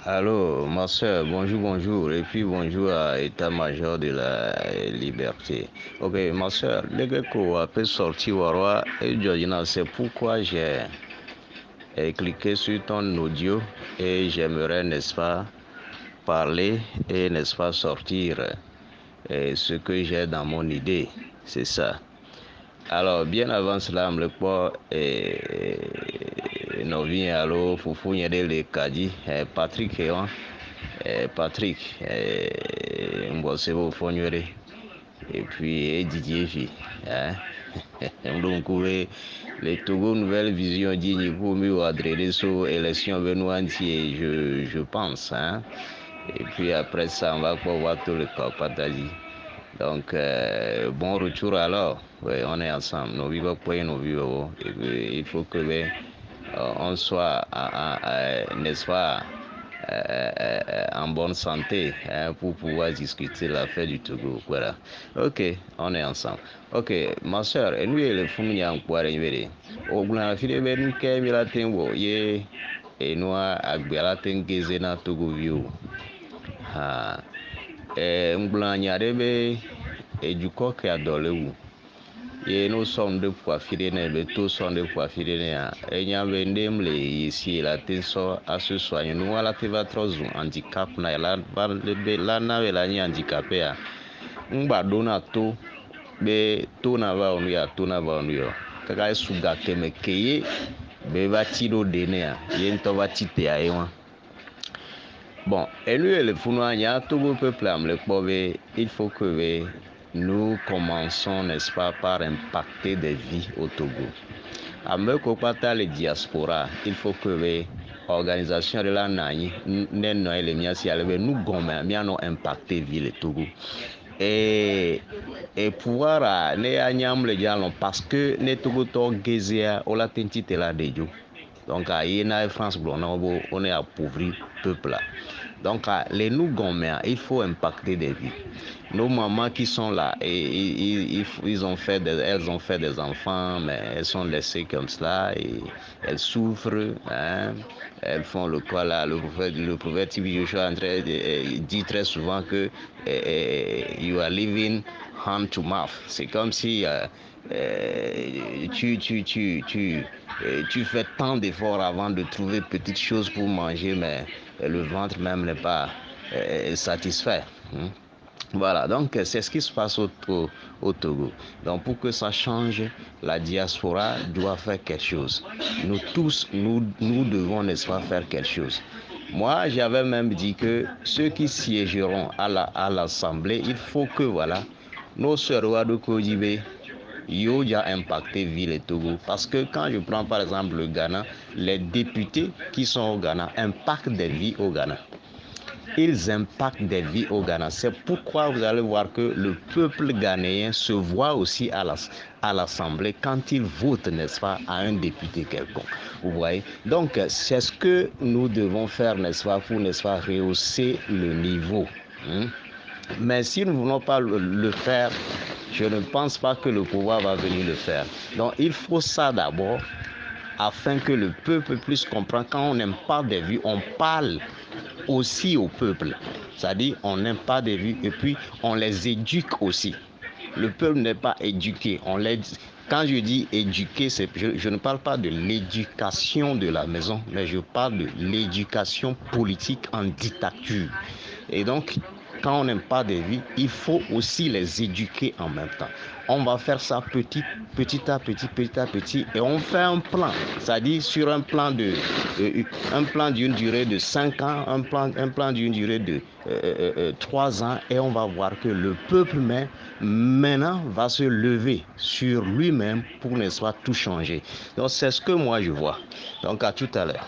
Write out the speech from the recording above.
Allô, ma soeur, bonjour, bonjour, et puis bonjour à État-major de la liberté. Ok, ma soeur, le gars qu'on a sorti au roi, et Georgina, c'est pourquoi j'ai cliqué sur ton audio et j'aimerais, n'est-ce pas, parler et, n'est-ce pas, sortir ce que j'ai dans mon idée. C'est ça. Alors, bien avant cela, me le quoi, nous vient alors, Foufou, il y a des caddies, Patrick et Patrick, Mbosebo Fonywere, et puis Didier Fi. Hein? Donc, les Togo Nouvelle Vision digne pour mieux adresser sur l'élection entier, je pense. Hein? Et puis après ça, on va pouvoir tout le corps partager. Donc, bon retour alors. Ouais, on est ensemble. Nous vivons quoi, nous vivons. Et puis, il faut que on soit, n'est-ce pas, en bonne santé hein, pour pouvoir discuter l'affaire du Togo. Voilà. Ok, on est ensemble. Ok, ma soeur, et nous, le fond, il y a un quoi arrivé. Au bout de la fille, nous, qui la tengo, et nous, à la tengue, na Togo view. Ah, Mblanya be edukɔ ke adɔle wu ye no sɔn de poafire ne be to sɔn de poafire ne ya enya be ndem le yesi la te sɔ aso soigne no wala te va trɔ zu handicap na la ba be la na be la nyi handicapé ya ngba do na to be to na va onu ya to na va onu yo kaka suga keme keye be va ti do de ne ya ye ntɔ va ti te ya ye wa. Bon, et nous, le Founouania, tout le peuple il faut que nous commençons, n'est-ce pas, par impacter des vies au Togo. À me copata les diaspora, il faut que l'organisation de la NANI, nous gomme, nous impacter vie le Togo. Et pouvoir ne anyam le dialon parce que ne Togo to gezia o la tentite la dejo. Donc à Yéna France on est appauvri peuple là. Donc les nous gommés, il faut impacter des vies. Nos mamans qui sont là, elles ont fait des enfants, mais elles sont laissées comme cela et elles souffrent. Hein. Elles font le quoi là, le prophète Joshua dit très souvent que you are living hand to mouth. C'est comme si tu fais tant d'efforts avant de trouver petites choses pour manger, mais le ventre même n'est pas satisfait. Hein. Voilà, donc c'est ce qui se passe au Togo. Donc pour que ça change, la diaspora doit faire quelque chose. Nous tous, nous devons, n'est-ce pas, faire quelque chose. Moi, j'avais même dit que ceux qui siégeront à l'Assemblée, il faut que, voilà, nos sœurs de Kodibé, yo a impacté ville et Togo. Parce que quand je prends par exemple le Ghana, les députés qui sont au Ghana impactent des vies au Ghana. Ils impactent des vies au Ghana. C'est pourquoi vous allez voir que le peuple ghanéen se voit aussi à l'Assemblée quand il vote, n'est-ce pas, à un député quelconque. Vous voyez? Donc, c'est ce que nous devons faire, n'est-ce pas, pour, n'est-ce pas, rehausser le niveau. Mais si nous ne voulons pas le faire, je ne pense pas que le pouvoir va venir le faire. Donc, il faut ça d'abord afin que le peuple puisse comprendre. Quand on n'aime pas des vues, on parle aussi au peuple. C'est-à-dire, on n'aime pas des vues et puis on les éduque aussi. Le peuple n'est pas éduqué. Quand je dis éduquer, je ne parle pas de l'éducation de la maison, mais je parle de l'éducation politique en dictature. Et donc, quand on n'aime pas des vies, il faut aussi les éduquer en même temps. On va faire ça petit à petit, et on fait un plan, c'est-à-dire sur un plan d'une durée de 5 ans, un plan d'une durée de 3 ans, et on va voir que le peuple maintenant va se lever sur lui-même pour, n'est-ce pas, tout changer. Donc c'est ce que moi je vois. Donc à tout à l'heure.